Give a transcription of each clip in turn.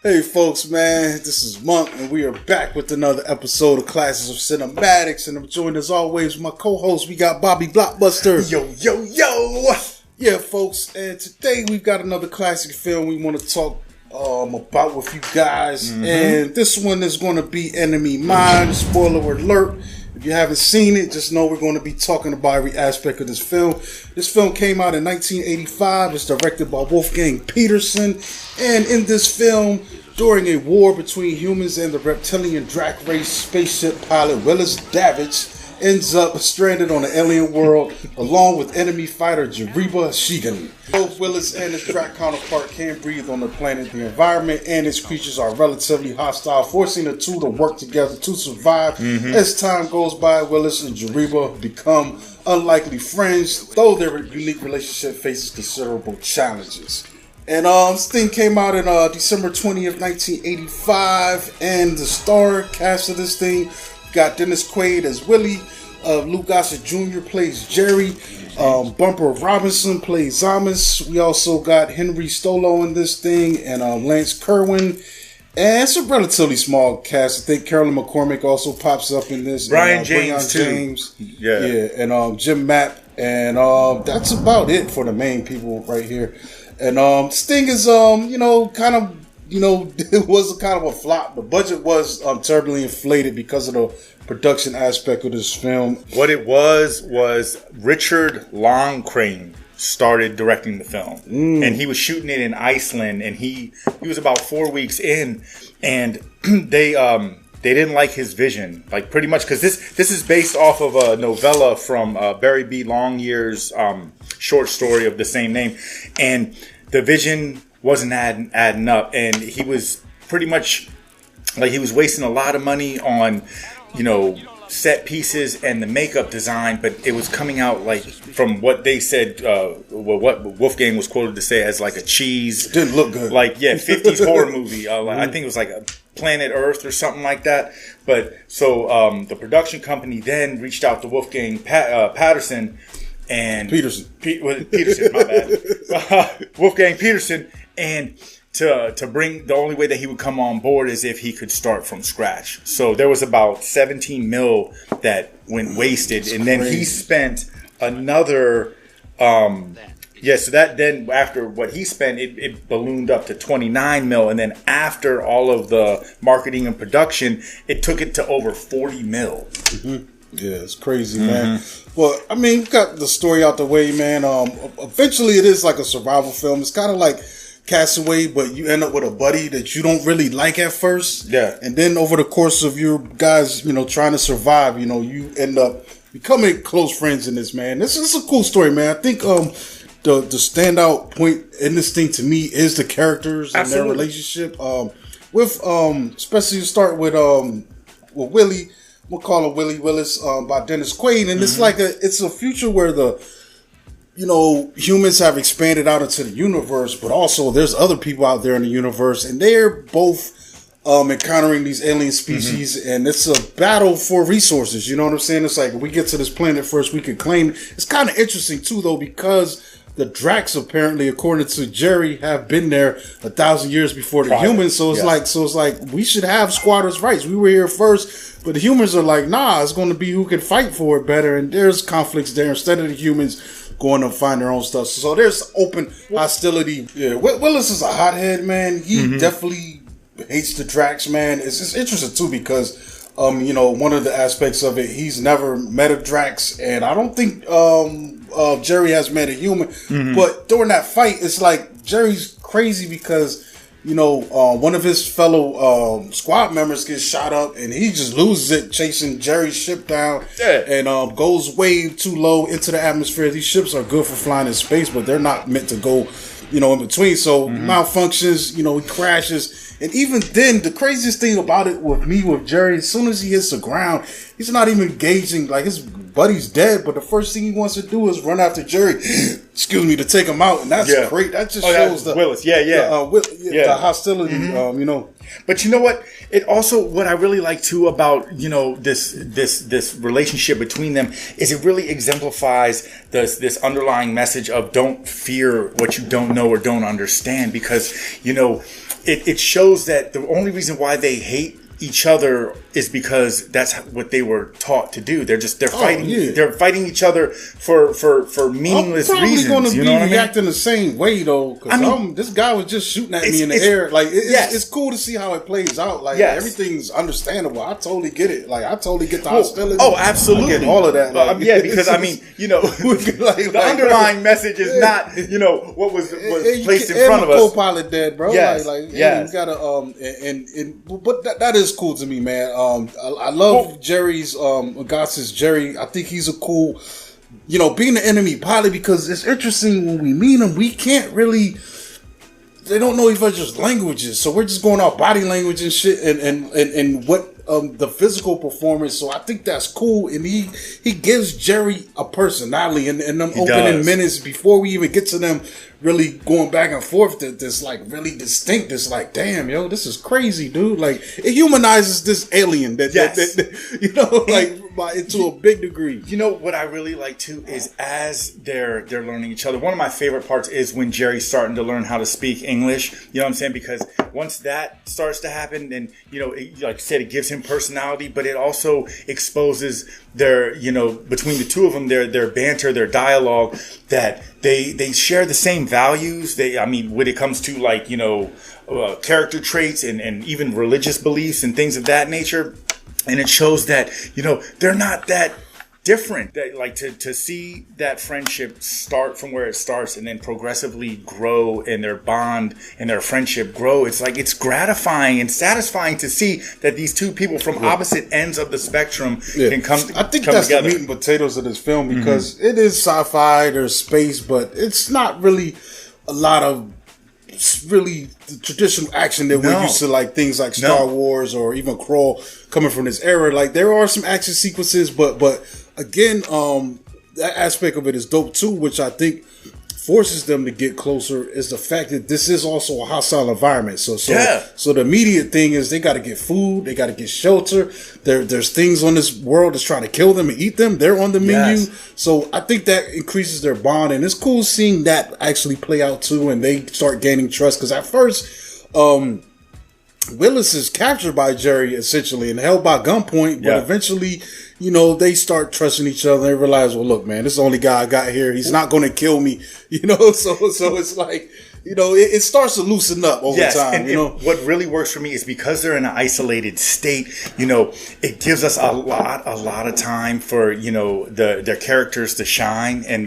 Hey folks, man, this is Monk, and we are back with another episode of Classes of Cinematics, and I'm joined as always with my co-host, we got Bobby Blockbuster. Yo! Yeah, folks, and today we've got another classic film we want to talk about with you guys, and this one is going to be Enemy Mine. Spoiler alert. If you haven't seen it, just know we're going to be talking about every aspect of this film. This film came out in 1985. It's directed by Wolfgang Peterson. And in this film, during a war between humans and the reptilian Drac race, spaceship pilot Willis Davidge ends up stranded on an alien world along with enemy fighter Jeriba Shigan. Both Willis and his Drac counterpart can't breathe on the planet. The environment and its creatures are relatively hostile, forcing the two to work together to survive. As time goes by, Willis and Jeriba become unlikely friends, though their unique relationship faces considerable challenges. And this thing came out in December 20th, 1985, and the star cast of this thing got Dennis Quaid as Willie, Luke Gossett Jr. plays Jerry, Bumper Robinson plays Zamas. We also got Henry Stollo in this thing, and Lance Kerwin. And it's a relatively small cast. I think Carolyn McCormick also pops up in this. Brian James too. Yeah, and Jim Mapp. And that's about it for the main people right here. And this thing is, it was kind of a flop. The budget was terribly inflated because of the production aspect of this film. What it was Richard Longcrane started directing the film, and he was shooting it in Iceland, and he was about 4 weeks in, and they didn't like his vision, like pretty much, because this is based off of a novella from Barry B. Longyear's short story of the same name, and the vision wasn't adding up, and he was pretty much like he was wasting a lot of money on, set pieces and the makeup design, but it was coming out like, from what they said, what Wolfgang was quoted to say as like a cheese. It didn't look good. 50s horror movie. I think it was like a Planet Earth or something like that. But so the production company then reached out to Wolfgang Peterson. Peterson, my bad. Wolfgang Peterson, and to bring, the only way that he would come on board is if he could start from scratch. So there was about 17 mil that went wasted, and then he spent another. So that then after what he spent, it ballooned up to 29 mil, and then after all of the marketing and production, it took it to over 40 mil. Yeah, it's crazy, man. Well, I mean, we got the story out the way, man. Eventually, it is like a survival film. It's kind of like Castaway, but you end up with a buddy that you don't really like at first. Yeah. And then over the course of your guys, trying to survive, you end up becoming close friends in this, man. This is a cool story, man. I think the standout point in this thing to me is the characters and their relationship. Especially to start with Willie. We'll call him Willie Willis by Dennis Quaid, and it's a future where the humans have expanded out into the universe, but also there's other people out there in the universe, and they're both encountering these alien species, and it's a battle for resources. You know what I'm saying? It's like, if we get to this planet first, we can claim it. It's kind of interesting too, though, because the Dracs apparently, according to Jerry, have been there 1,000 years before the humans. So it's like we should have squatters' rights. We were here first, but the humans are like, nah, it's going to be who can fight for it better. And there's conflicts there instead of the humans going to find their own stuff. So there's open hostility. Yeah, Willis is a hothead, man. He definitely hates the Dracs, man. It's interesting too because one of the aspects of it, he's never met a Drax, and I don't think Jerry has met a human. But during that fight, it's like Jerry's crazy because one of his fellow squad members gets shot up, and he just loses it chasing Jerry's ship down, and goes way too low into the atmosphere. These ships are good for flying in space, but they're not meant to go, in between. So malfunctions, he crashes. And even then, the craziest thing about it with Jerry, as soon as he hits the ground, he's not even engaging. Like, his buddy's dead, but the first thing he wants to do is run after Jerry, to take him out. And that's great. That just shows the Willis, the hostility, But you know what? It also, what I really like too about, this relationship between them is it really exemplifies this underlying message of don't fear what you don't know or don't understand, because, it shows that the only reason why they hate each other is because that's what they were taught to do. They're fighting. They're fighting each other for meaningless reasons. I'm probably you know going what to I be mean? reacting the same way though. Because this guy was just shooting at me in the air. Like it's cool to see how it plays out. Like everything's understandable. I totally get it. Like I totally get the hostility. Oh, absolutely. I get all of that. Like, because the underlying message is not what was placed in front of us. Co-pilot dead, bro. Yes, you gotta but that is cool to me, man. I love Jerry's Gossett's Jerry. I think he's a cool, being the enemy pilot, because it's interesting when we meet him, we can't really. They don't know each other's languages, so we're just going off body language and shit, and what the physical performance. So I think that's cool, and he gives Jerry a personality in them opening minutes before we even get to them really going back and forth. That's like really distinct. It's like, damn, yo, this is crazy, dude. Like it humanizes this alien that into a big degree. You know what I really like too is as they're learning each other. One of my favorite parts is when Jerry's starting to learn how to speak English. You know what I'm saying? Because once that starts to happen, then like I said, it gives him personality, but it also exposes their between the two of them their banter, their dialogue, that they share the same values. When it comes to like character traits and even religious beliefs and things of that nature. And it shows that, they're not that different. That, like, to see that friendship start from where it starts and then progressively grow, and their bond and their friendship grow. It's like, it's gratifying and satisfying to see that these two people from opposite ends of the spectrum can come together. I think that's the meat and potatoes of this film, because it is sci-fi, there's space, but it's not really a lot of really the traditional action that we're used to, like things like Star Wars or even Crawl coming from this era. Like there are some action sequences, but again, that aspect of it is dope too, which I think forces them to get closer, is the fact that this is also a hostile environment. So the immediate thing is they got to get food, they got to get shelter. There's things on this world that's trying to kill them and eat them. They're on the menu. So I think that increases their bond, and it's cool seeing that actually play out too, and they start gaining trust. Because at first, Willis is captured by Jerry essentially and held by gunpoint, but eventually, they start trusting each other. They realize, well, look, man, this is the only guy I got here. He's not going to kill me, So it's like, it starts to loosen up over time. And what really works for me is because they're in an isolated state. It gives us a lot of time for their characters to shine, and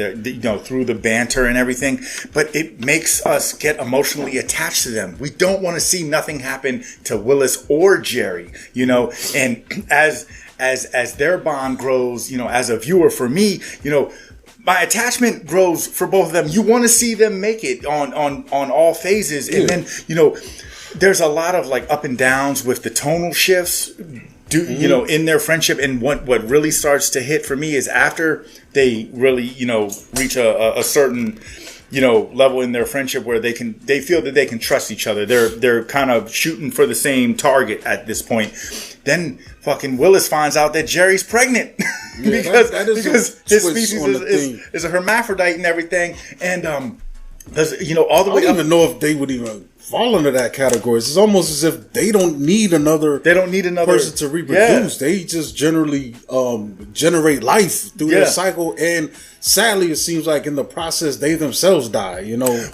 through the banter and everything. But it makes us get emotionally attached to them. We don't want to see nothing happen to Willis or Jerry. And as their bond grows, as a viewer, for me, my attachment grows for both of them. You want to see them make it on all phases. And then, there's a lot of like up and downs with the tonal shifts, in their friendship. And what really starts to hit for me is after they really, reach a certain, level in their friendship where they feel that they can trust each other. They're kind of shooting for the same target at this point. Then fucking Willis finds out that Jerry's pregnant because his species is a hermaphrodite and everything. And all the way. I don't even know if they would even fall into that category. It's almost as if they don't need another person to reproduce. They just generally generate life through their cycle, and sadly, it seems like in the process they themselves die.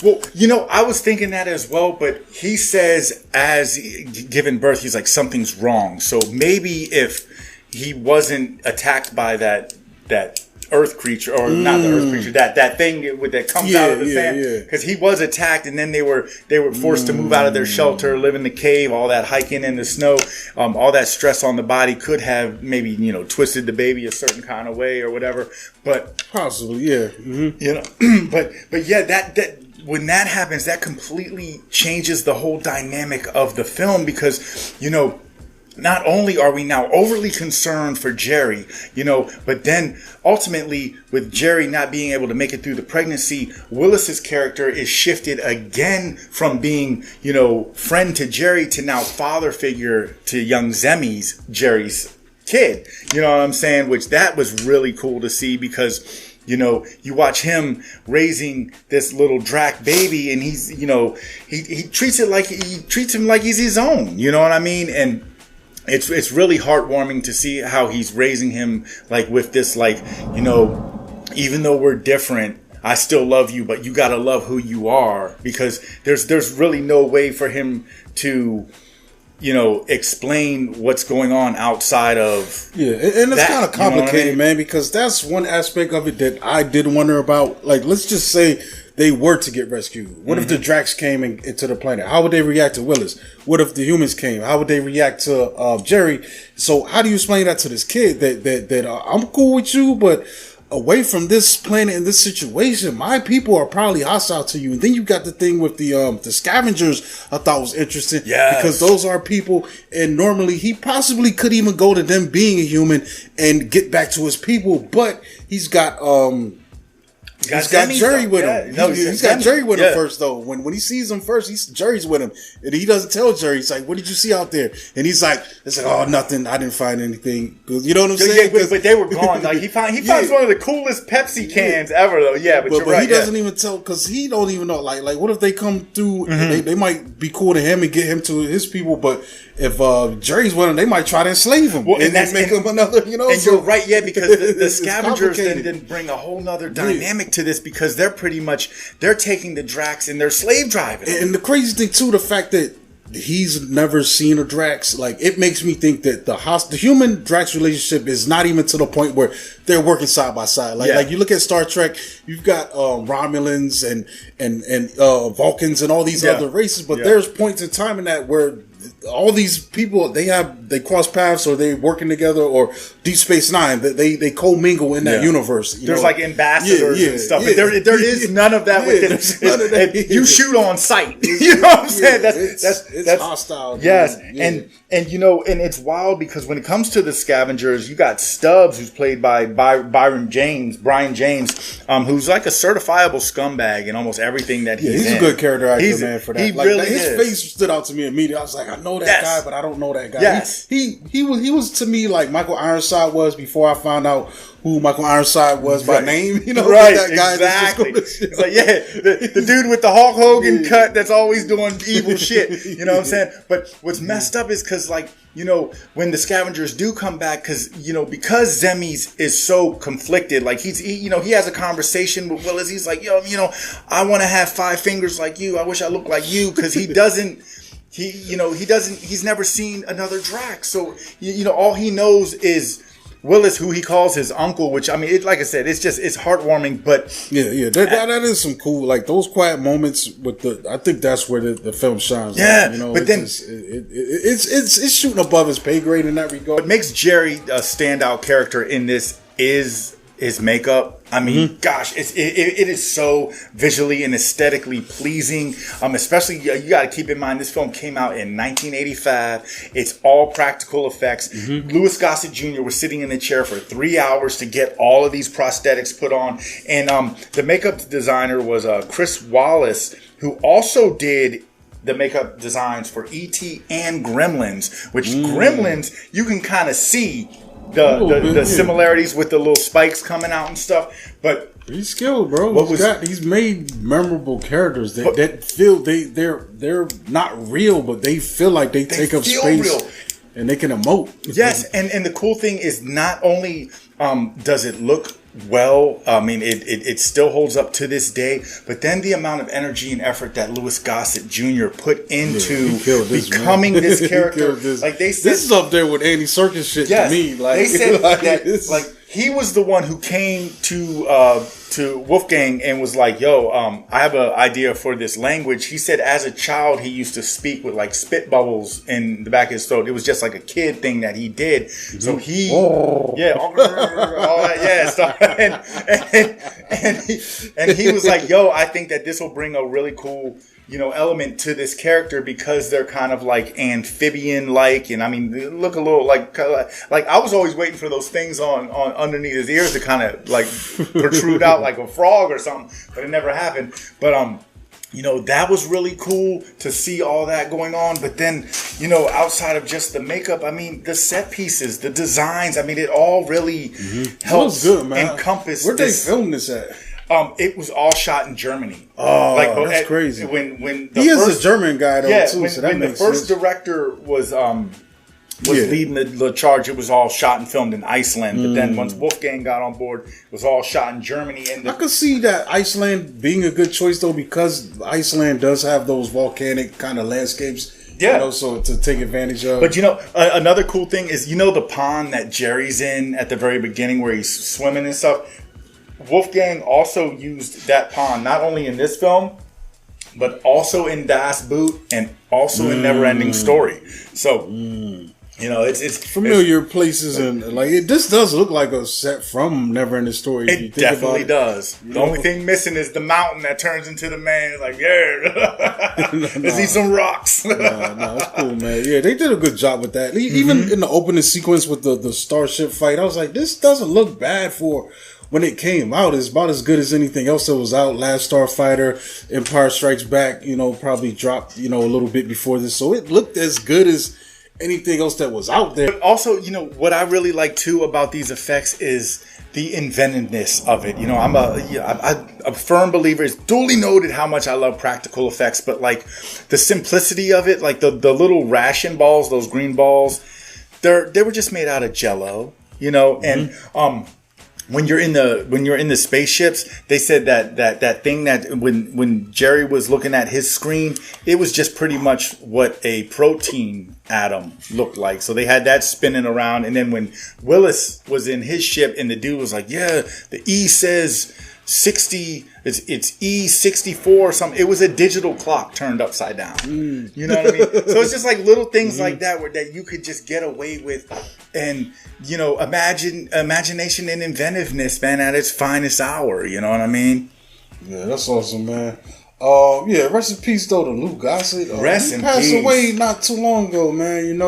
Well, I was thinking that as well, but he says as giving birth, he's like, something's wrong. So maybe if he wasn't attacked by that earth creature, or not the earth creature, that thing that comes out of the sand, because he was attacked, and then they were forced to move out of their shelter, live in the cave, all that hiking in the snow, all that stress on the body could have maybe twisted the baby a certain kind of way or whatever, but possibly but yeah, that when that happens, that completely changes the whole dynamic of the film, because not only are we now overly concerned for Jerry, but then ultimately with Jerry not being able to make it through the pregnancy, Willis's character is shifted again from being, friend to Jerry to now father figure to young Jerry's kid. You know what I'm saying? Which that was really cool to see because, you watch him raising this little Drac baby and he's, he treats him like he's his own. You know what I mean? And it's really heartwarming to see how he's raising him like with this even though we're different, I still love you, but you gotta love who you are because there's really no way for him to explain what's going on outside of and it's kind of complicated, man, because that's one aspect of it that I did wonder about. Like, let's just say they were to get rescued. What if the Dracs came into the planet? How would they react to Willis? What if the humans came? How would they react to Jerry? So how do you explain that to this kid that I'm cool with you, but away from this planet and this situation, my people are probably hostile to you. And then you got the thing with the scavengers. I thought was interesting, because those are people, and normally he possibly could even go to them being a human and get back to his people, but he's got He's got Jerry with him. No, he's got Jerry with him first, though. When he sees him first, Jerry's with him. And he doesn't tell Jerry. He's like, what did you see out there? And he's like, oh, nothing. I didn't find anything. You know what I'm saying? Yeah, but they were gone. Like, he finds one of the coolest Pepsi cans ever, though. Yeah, but you're right. But he doesn't even tell, because he don't even know. Like, what if they come through, and they might be cool to him and get him to his people, but if Jerry's with him, they might try to enslave him and make him another, And you're right, because the scavengers then bring a whole nother dynamic to this, because they're taking the Dracs and they're slave driving. And the crazy thing too, the fact that he's never seen a Drax, like, it makes me think that the human Drax relationship is not even to the point where they're working side by side. Like you look at Star Trek, you've got Romulans and Vulcans and all these other races, but there's points in time in that where all these people, they cross paths, or they working together, or Deep Space Nine, they co-mingle in that universe. There's like ambassadors and stuff. But there is none of that with this. None of that. You shoot on sight. You know what I'm saying? That's hostile. Yes. And it's wild, because when it comes to the scavengers, you got Stubbs, who's played by Brian James, who's like a certifiable scumbag in almost everything that he's in. He's a good character actor, man, for that. He really is. His face stood out to me immediately. I was like, I know that guy, but I don't know that guy. Yes. He was to me like Michael Ironside was before I found out who Michael Ironside was by name. Right, that guy exactly. It's like, the dude with the Hulk Hogan cut that's always doing evil shit. You know what I'm saying? But what's messed up is because, like, when the scavengers do come back, because Zemis is so conflicted, like he has a conversation with Willis. He's like, I want to have 5 fingers like you. I wish I looked like you, because he doesn't. He's never seen another Drac. So, all he knows is Willis, who he calls his uncle, which, I mean, like I said, it's heartwarming, but... That is some cool, like, those quiet moments with I think that's where the film shines. Yeah, but then... It's shooting above his pay grade in that regard. What makes Jerry a standout character in this is his makeup. I mean, gosh, it is so visually and aesthetically pleasing. Especially, you got to keep in mind, this film came out in 1985. It's all practical effects. Louis Gossett Jr. was sitting in the chair for 3 hours to get all of these prosthetics put on. And the makeup designer was Chris Wallace, who also did the makeup designs for E.T. and Gremlins, which Gremlins, you can kind of see the similarities with the little spikes coming out and stuff, but he's skilled, bro. He's made memorable characters that feel they're not real, but they feel like they take up space real. And they can emote. Yes, and the cool thing is, not only does it look well, I mean, it still holds up to this day, but then the amount of energy and effort that Louis Gossett Jr. put into becoming this character, like they said, this is up there with Andy Serkis shit to me. Like, they said that, like, he was the one who came to Wolfgang and was like, yo, I have an idea for this language. He said as a child, he used to speak with like spit bubbles in the back of his throat. It was just like a kid thing that he did. So he, all that, stuff. And he was like, yo, I think that this will bring a really cool element to this character because they're kind of like amphibian-like, and I mean, they look a little like I was always waiting for those things on underneath his ears to kind of like protrude out like a frog or something, but it never happened. But that was really cool to see all that going on. But then, outside of just the makeup, I mean, the set pieces, the designs, I mean, it all really helps good, man. encompass. Where'd they film this at? It was all shot in Germany. Oh, that's crazy. When he is a German guy though, too. So when the first director was leading the charge, it was all shot and filmed in Iceland. But then once Wolfgang got on board, it was all shot in Germany. And I could see that Iceland being a good choice though, because Iceland does have those volcanic kind of landscapes. Yeah. So to take advantage of. But another cool thing is the pond that Jerry's in at the very beginning where he's swimming and stuff. Wolfgang also used that pond not only in this film, but also in Das Boot and also in Neverending Story. So, it's familiar places, and this does look like a set from Neverending Story. It definitely does. The only thing missing is the mountain that turns into the man. Like, let's eat some rocks. No, it's cool, man. Yeah, they did a good job with that. Even in the opening sequence with the starship fight, I was like, this doesn't look bad for. When it came out, it's about as good as anything else that was out. Last Starfighter, Empire Strikes Back, probably dropped, a little bit before this. So it looked as good as anything else that was out there. But also, what I really like too about these effects is the inventiveness of it. I'm a firm believer. It's duly noted how much I love practical effects, but like the simplicity of it, like the little ration balls, those green balls, they were just made out of Jello, and when you're in the spaceships, they said that thing that when Jerry was looking at his screen, it was just pretty much what a protein atom looked like. So they had that spinning around, and then when Willis was in his ship, and the dude was like, "Yeah, the E says 60, it's E64 or something." It was a digital clock turned upside down. You know what I mean? So it's just like little things like that that you could just get away with, and imagination and inventiveness, man, at its finest hour. You know what I mean? Yeah, that's awesome, man. Rest in peace though to Lou Gossett. Rest in peace. He passed away not too long ago, man.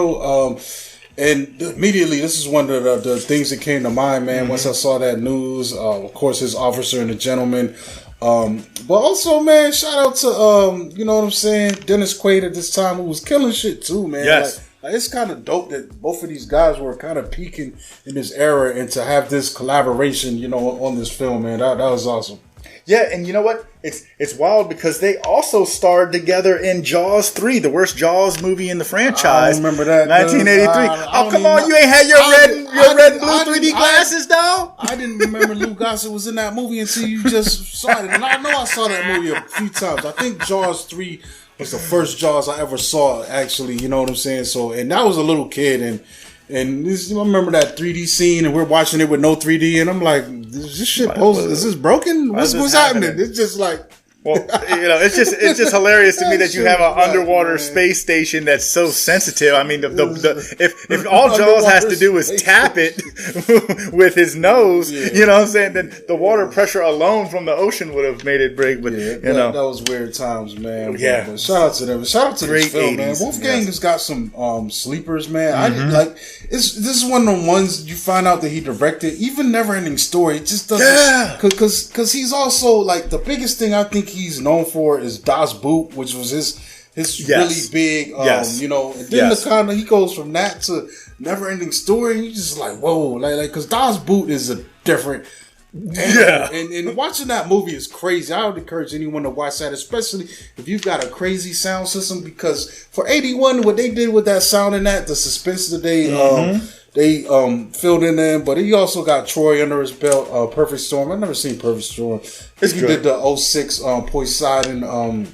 And immediately, this is one of the things that came to mind, man, once I saw that news. Of course, his Officer and the Gentleman. But also, man, shout out to, Dennis Quaid at this time, who was killing shit too, man. Yes. It's kind of dope that both of these guys were kind of peaking in this era, and to have this collaboration, on this film, man, that was awesome. Yeah, and you know what? It's wild because they also starred together in Jaws 3, the worst Jaws movie in the franchise. I remember that. 1983. Come on, you ain't had your red and blue 3D glasses, though? I didn't remember Lou Gossett was in that movie until you just saw it. And I know I saw that movie a few times. I think Jaws 3 was the first Jaws I ever saw, actually. You know what I'm saying? So, and I was a little kid, and this, I remember that 3D scene, and we're watching it with no 3D, and I'm like, is this shit is this broken? What's happening? It's just like... Well, it's just hilarious to me that you have an underwater space station that's so sensitive. I mean, if all Jaws has to do is tap it with his nose, you know what I'm saying, then the water pressure alone from the ocean would have made it break. But that was weird times, man. Yeah, but shout out to them. Shout out to this film, man. Wolfgang has got some sleepers, man. This is one of the ones you find out that he directed. Even Neverending Story, it just doesn't, because he's also like the biggest thing I think he's known for is Das Boot, which was his really big, and then the kind of, he goes from that to Neverending Story, and you just like, whoa, because Das Boot is a different, and watching that movie is crazy. I would encourage anyone to watch that, especially if you've got a crazy sound system, because for 81, what they did with that sound and the suspense that they filled in there, but he also got Troy under his belt. Perfect Storm. I've never seen Perfect Storm. He did the 06 Poseidon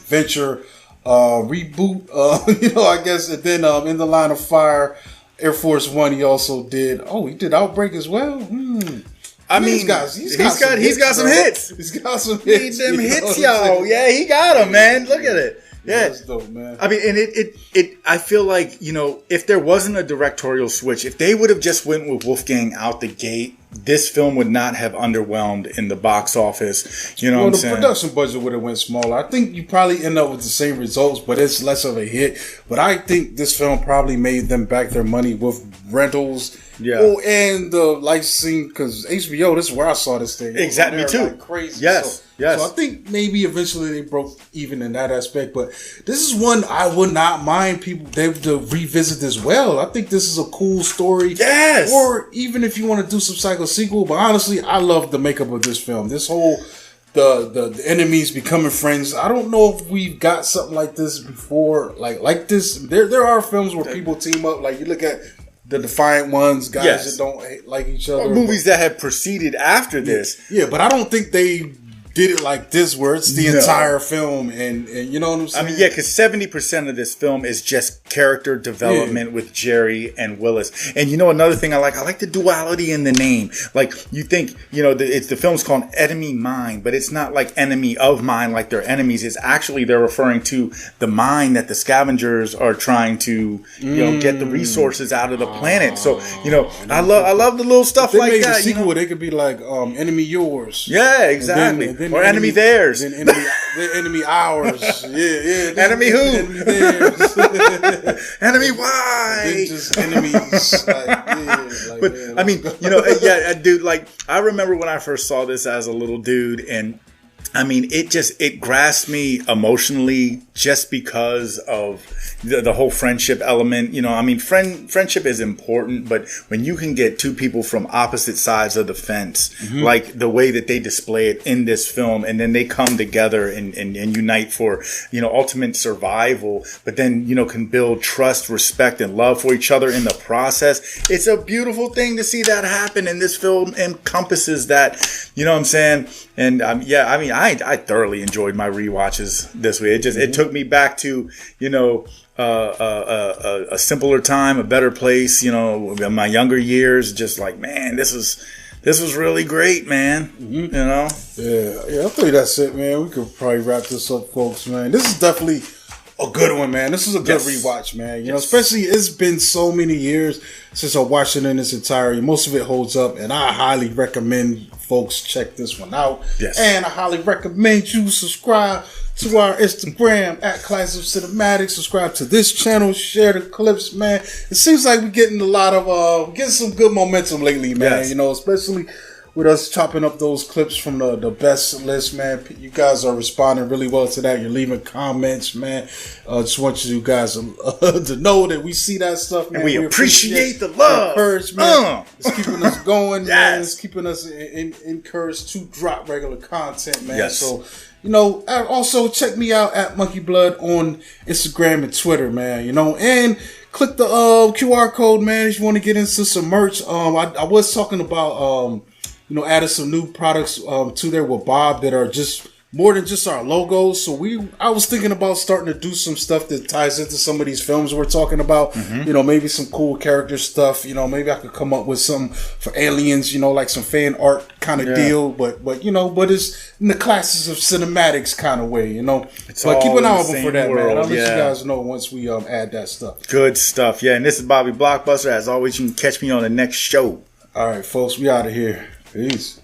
Venture reboot. I guess, and then In the Line of Fire, Air Force One. He also did. He did Outbreak as well. I mean, he's got some hits. He's got some hits. He's got some hits. Need them hits, y'all. Yeah, he got them, man. Look at it. Yeah, that's dope, man. I mean, and it I feel like, you know, if there wasn't a directorial switch, if they would have just went with Wolfgang out the gate, this film would not have underwhelmed in the box office. You know what I'm saying? The production budget would have went smaller. I think you probably end up with the same results, but it's less of a hit. But I think this film probably made them back their money with rentals. Yeah. Oh, and the licensing, because HBO, this is where I saw this thing. Exactly, me too. Like crazy. Yes, yes. So I think maybe eventually they broke even in that aspect. But this is one I would not mind people to revisit as well. I think this is a cool story. Yes. Or even if you want to do some psycho sequel. But honestly, I love the makeup of this film. This whole the enemies becoming friends. I don't know if we've got something like this before. Like this. There are films where people team up. Like you look at the Defiant Ones, guys that don't like each other. Or movies that have proceeded after this. Yeah, but I don't think they did it like this, where it's the entire film, and you know what I'm saying? I mean, yeah, because 70% of this film is just character development with Jerry and Willis. And you know, another thing I like the duality in the name. Like, you think, you know, the film's called Enemy Mine, but it's not like enemy of mine, like they're enemies. It's actually, they're referring to the mine that the scavengers are trying to, you know, get the resources out of the planet. So, you know, I love the little stuff like that. If they made a sequel, you know? They could be like, Enemy Yours. Yeah, exactly. And then or enemy theirs. Then enemy ours. Yeah. Enemy who? Enemy theirs. Enemy why? Then just enemies. But I mean, you know, yeah, dude. Like, I remember when I first saw this as a little dude, and I mean, it grasped me emotionally just because of the whole friendship element. You know, I mean, friendship is important, but when you can get two people from opposite sides of the fence, like the way that they display it in this film, and then they come together and unite for, you know, ultimate survival, but then, you know, can build trust, respect, and love for each other in the process. It's a beautiful thing to see that happen, and this film encompasses that. You know what I'm saying? And yeah, I mean, I thoroughly enjoyed my rewatches this way. It took me back to, you know, a simpler time, a better place. You know, in my younger years, just like, man, this was really great, man. You know? Yeah. I think that's it, man. We could probably wrap this up, folks, man. This is definitely a good one, man. This is a good rewatch, man. You know, especially it's been so many years since I watched it in its entirety. Most of it holds up, and I highly recommend folks check this one out. Yes. And I highly recommend you subscribe to our Instagram at Class of Cinematics. Subscribe to this channel. Share the clips, man. It seems like we're getting a lot of getting some good momentum lately, man. Yes. You know, especially with us chopping up those clips from the best list, man. You guys are responding really well to that. You're leaving comments, man. Just want you guys to know that we see that stuff, man. And we appreciate the love. Encouragement. It's keeping us going, man. It's keeping us encouraged to drop regular content, man. Yes. So, you know, also check me out at Monkey Blood on Instagram and Twitter, man. You know, and click the QR code, man, if you want to get into some merch. I was talking about you know, added some new products to there with Bob that are just more than just our logos. So I was thinking about starting to do some stuff that ties into some of these films we're talking about. You know, maybe some cool character stuff. You know, maybe I could come up with some for Aliens, you know, like some fan art kind of deal. But you know, but it's in the classes of cinematics kind of way, you know. But keep an eye open for that, man. I'll let you guys know once we add that stuff. Good stuff. Yeah, and this is Bobby Blockbuster. As always, you can catch me on the next show. All right, folks, we out of here. Peace.